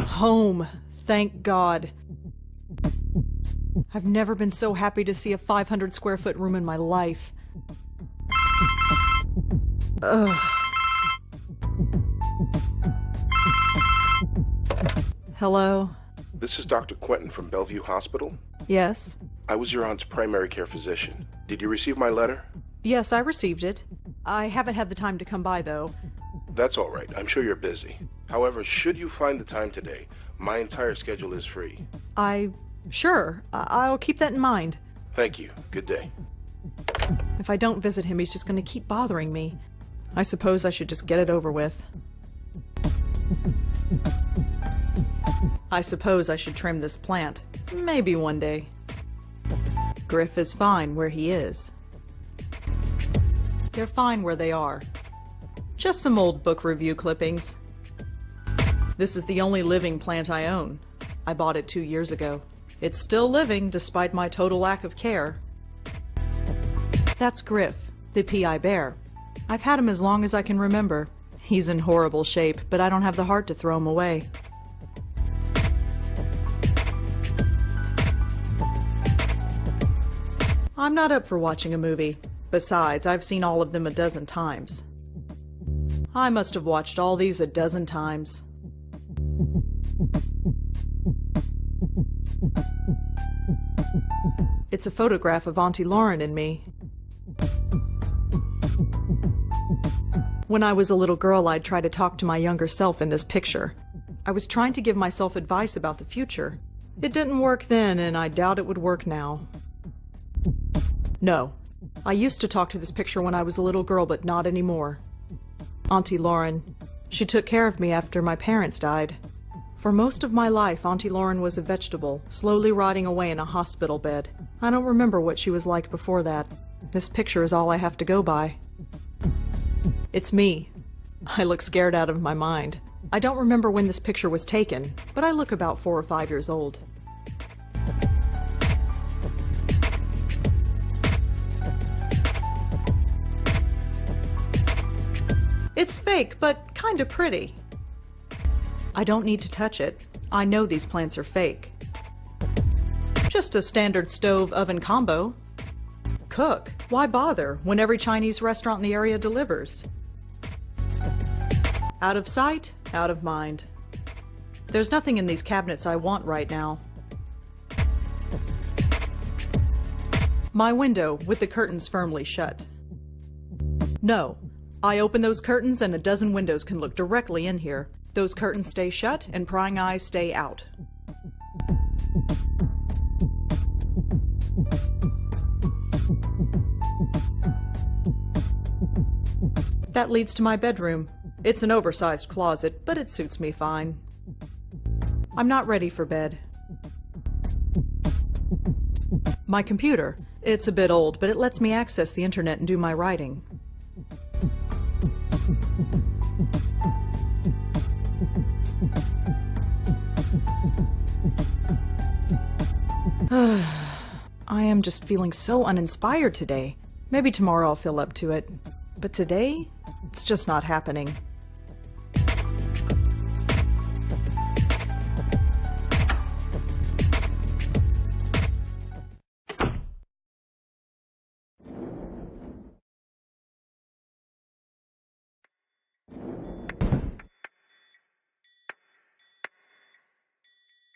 Home. Thank God. I've never been so happy to see a 500 square foot room in my life. Ugh. Hello? This is Dr. Quentin from Bellevue Hospital. Yes? I was your aunt's primary care physician. Did you receive my letter? Yes, I received it. I haven't had the time to come by, though. That's all right. I'm sure you're busy. However, should you find the time today, my entire schedule is free. Sure. I'll keep that in mind. Thank you. Good day. If I don't visit him, he's just going to keep bothering me. I suppose I should just get it over with. I suppose I should trim this plant. Maybe one day. Griff is fine where he is. They're fine where they are. Just some old book review clippings. This is the only living plant I own. I bought it 2 years ago. It's still living despite my total lack of care. That's Griff, the PI bear. I've had him as long as I can remember. He's in horrible shape, but I don't have the heart to throw him away. I'm not up for watching a movie. Besides, I've seen all of them a dozen times. I must have watched all these a dozen times. It's a photograph of Auntie Lauren and me. When I was a little girl, I'd try to talk to my younger self in this picture. I was trying to give myself advice about the future. It didn't work then, and I doubt it would work now. No. I used to talk to this picture when I was a little girl, but not anymore. Auntie Lauren. She took care of me after my parents died. For most of my life, Auntie Lauren was a vegetable, slowly rotting away in a hospital bed. I don't remember what she was like before that. This picture is all I have to go by. It's me. I look scared out of my mind. I don't remember when this picture was taken, but I look about 4 or 5 years old. It's fake, but kinda pretty. I don't need to touch it. I know these plants are fake. Just a standard stove-oven combo. Cook. Why bother when every Chinese restaurant in the area delivers? Out of sight, out of mind. There's nothing in these cabinets I want right now. My window with the curtains firmly shut. No. I open those curtains and a dozen windows can look directly in here. Those curtains stay shut and prying eyes stay out. That leads to my bedroom. It's an oversized closet, but it suits me fine. I'm not ready for bed. My computer. It's a bit old, but it lets me access the internet and do my writing. I am just feeling so uninspired today. Maybe tomorrow I'll feel up to it. But today, it's just not happening.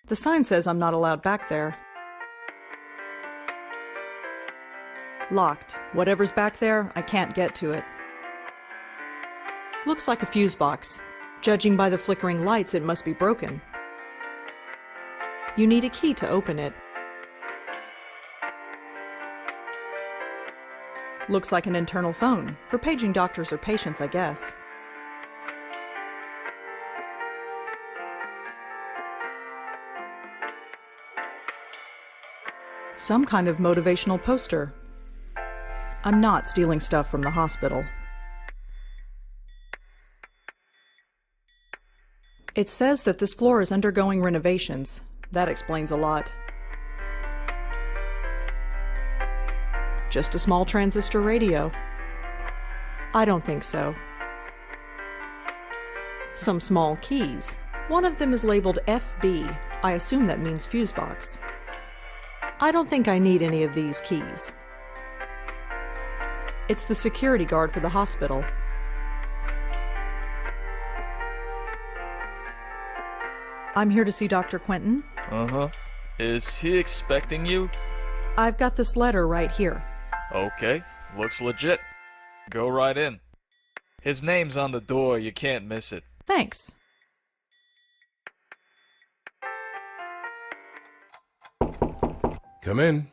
The sign says I'm not allowed back there. Locked. Whatever's back there, I can't get to it. Looks like a fuse box. Judging by the flickering lights, it must be broken. You need a key to open it. Looks like an internal phone, for paging doctors or patients, I guess. Some kind of motivational poster. I'm not stealing stuff from the hospital. It says that this floor is undergoing renovations. That explains a lot. Just a small transistor radio. I don't think so. some small keys. One of them is labeled FB. I assume that means fuse box. I don't think I need any of these keys. It's the security guard for the hospital. I'm here to see Dr. Quentin. Uh-huh. Is he expecting you? I've got this letter right here. Okay, looks legit. Go right in. His name's on the door, you can't miss it. Thanks. Come in.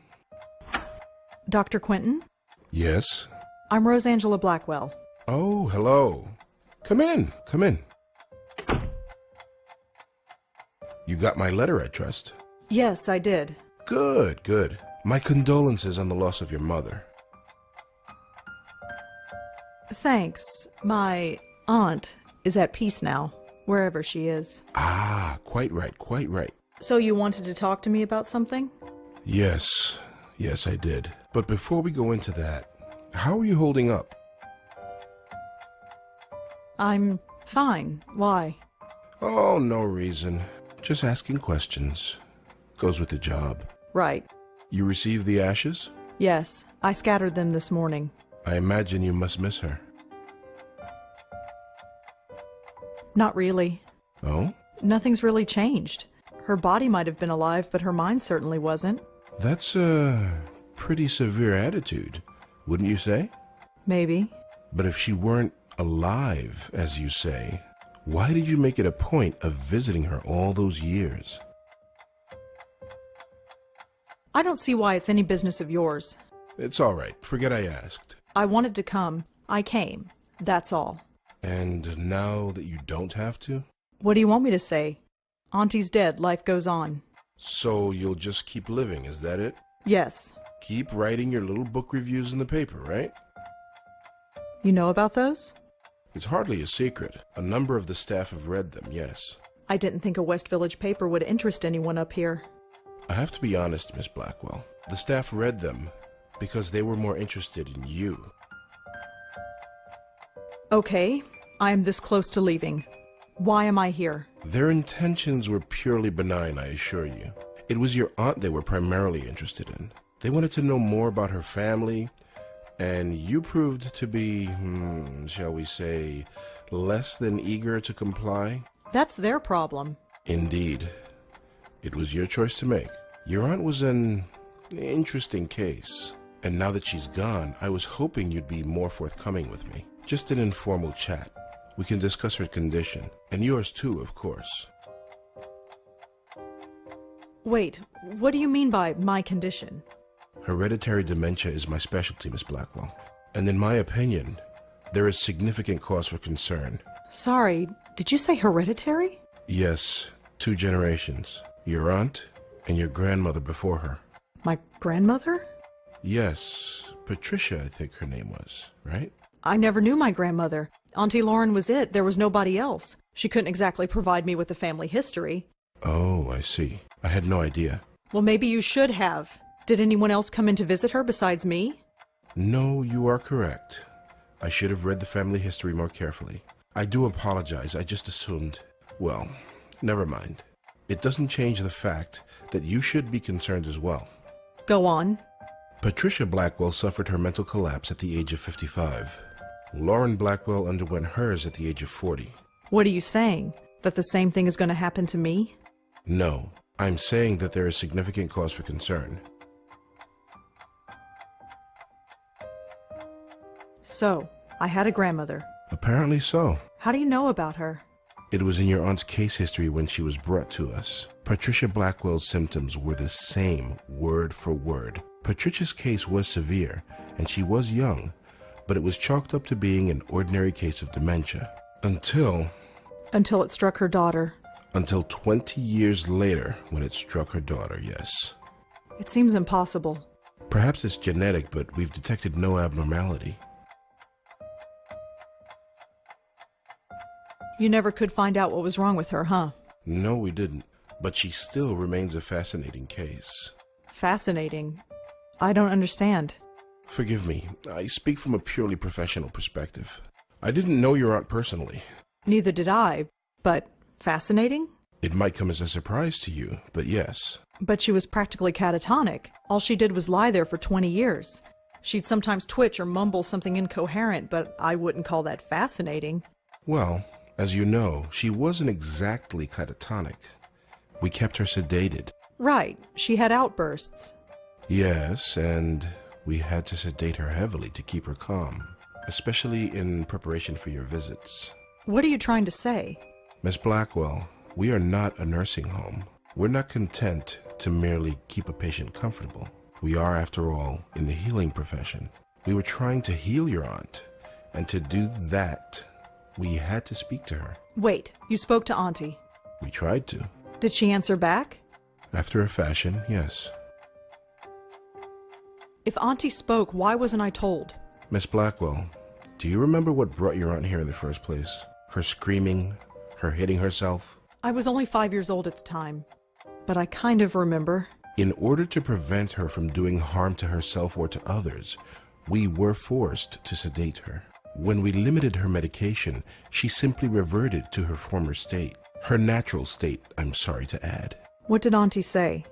Dr. Quentin? Yes? I'm Rosangela Blackwell. Oh, hello. Come in, come in. You got my letter, I trust? Yes, I did. Good, good. My condolences on the loss of your mother. Thanks. My aunt is at peace now, wherever she is. Ah, quite right, quite right. So you wanted to talk to me about something? Yes, yes, I did. But before we go into that, how are you holding up? I'm fine. Why? Oh, no reason. Just asking questions. Goes with the job. Right. You received the ashes? Yes, I scattered them this morning. I imagine you must miss her. Not really. Oh? Nothing's really changed. Her body might have been alive, but her mind certainly wasn't. That's a pretty severe attitude, wouldn't you say? Maybe. But if she weren't alive, as you say, why did you make it a point of visiting her all those years? I don't see why it's any business of yours. It's all right. Forget I asked. I wanted to come. I came. That's all. And now that you don't have to? What do you want me to say? Auntie's dead. Life goes on. So you'll just keep living, is that it? Yes. Keep writing your little book reviews in the paper, right? You know about those? It's hardly a secret. A number of the staff have read them, yes. I didn't think a West Village paper would interest anyone up here. I have to be honest, Miss Blackwell. The staff read them because they were more interested in you. Okay, I am this close to leaving. Why am I here? Their intentions were purely benign, I assure you. It was your aunt they were primarily interested in. They wanted to know more about her family, and you proved to be, shall we say, less than eager to comply? That's their problem. Indeed. It was your choice to make. Your aunt was an interesting case. And now that she's gone, I was hoping you'd be more forthcoming with me. Just an informal chat. We can discuss her condition, and yours too, of course. Wait, what do you mean by my condition? Hereditary dementia is my specialty, Miss Blackwell. And in my opinion, there is significant cause for concern. Sorry, did you say hereditary? Yes, 2 generations. Your aunt and your grandmother before her. My grandmother? Yes, Patricia, I think her name was, right? I never knew my grandmother. Auntie Lauren was it. There was nobody else. She couldn't exactly provide me with a family history. Oh, I see. I had no idea. Well, maybe you should have. Did anyone else come in to visit her besides me? No, you are correct. I should have read the family history more carefully. I do apologize. I just assumed. Well, never mind. It doesn't change the fact that you should be concerned as well. Go on. Patricia Blackwell suffered her mental collapse at the age of 55. Lauren Blackwell underwent hers at the age of 40. What are you saying? That the same thing is going to happen to me? No, I'm saying that there is significant cause for concern. So, I had a grandmother. Apparently so. How do you know about her? It was in your aunt's case history when she was brought to us. Patricia Blackwell's symptoms were the same, word for word. Patricia's case was severe, and she was young, but it was chalked up to being an ordinary case of dementia. Until Until it struck her daughter. Until 20 years later, when it struck her daughter, yes. It seems impossible. Perhaps it's genetic, but we've detected no abnormality. You never could find out what was wrong with her, huh? No, we didn't. But she still remains a fascinating case. Fascinating. I don't understand. Forgive me, I speak from a purely professional perspective. I didn't know your aunt personally. Neither did I, But fascinating? It might come as a surprise to you, but yes. But she was practically catatonic. All she did was lie there for 20 years. She'd sometimes twitch or mumble something incoherent, but I wouldn't call that fascinating. Well, as you know, she wasn't exactly catatonic. We kept her sedated. Right, she had outbursts. Yes, and we had to sedate her heavily to keep her calm, especially in preparation for your visits. What are you trying to say? Miss Blackwell, we are not a nursing home. We're not content to merely keep a patient comfortable. We are, after all, in the healing profession. We were trying to heal your aunt, and to do that, we had to speak to her. Wait, you spoke to Auntie. We tried to. Did she answer back? After a fashion, yes. If Auntie spoke, why wasn't I told? Miss Blackwell, do you remember what brought your aunt here in the first place? Her screaming, her hitting herself? I was only 5 years old at the time, but I kind of remember. In order to prevent her from doing harm to herself or to others, we were forced to sedate her. When we limited her medication, she simply reverted to her former state. Her natural state, I'm sorry to add. What did Auntie say?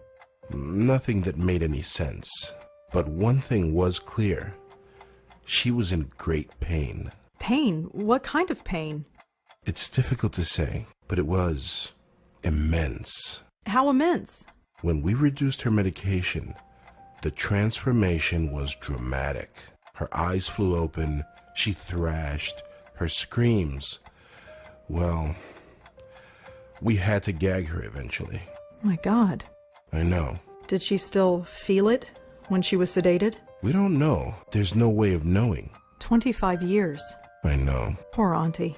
Nothing that made any sense. But one thing was clear. She was in great pain. Pain? What kind of pain? It's difficult to say, but it was immense. How immense? When we reduced her medication, the transformation was dramatic. Her eyes flew open, she thrashed, her screams. Well, we had to gag her eventually. My God. I know. Did she still feel it when she was sedated? We don't know. There's no way of knowing. 25 years. I know. Poor Auntie.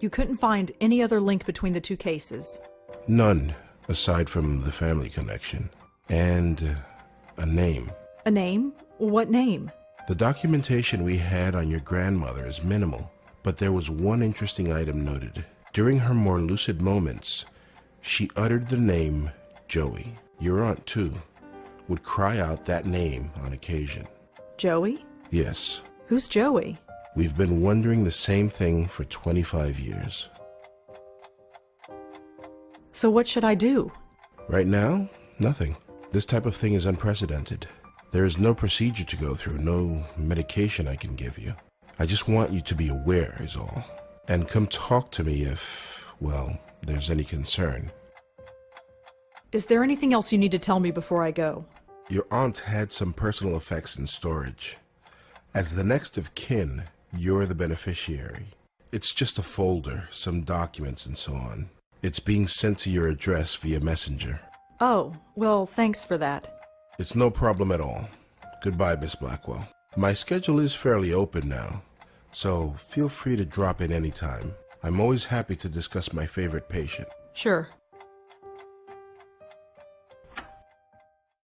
You couldn't find any other link between the two cases? None, aside from the family connection. And a name. A name? What name? The documentation we had on your grandmother is minimal, but there was one interesting item noted. During her more lucid moments, she uttered the name Joey. Your aunt, too, would cry out that name on occasion. Joey? Yes. Who's Joey? We've been wondering the same thing for 25 years. So what should I do? Right now, nothing. This type of thing is unprecedented. There is no procedure to go through, no medication I can give you. I just want you to be aware is all. And come talk to me if, well, there's any concern. Is there anything else you need to tell me before I go? Your aunt had some personal effects in storage. As the next of kin, you're the beneficiary. It's just a folder, some documents and so on. It's being sent to your address via messenger. Oh, well, thanks for that. It's no problem at all. Goodbye, Miss Blackwell. My schedule is fairly open now, so feel free to drop in anytime. I'm always happy to discuss my favorite patient. Sure.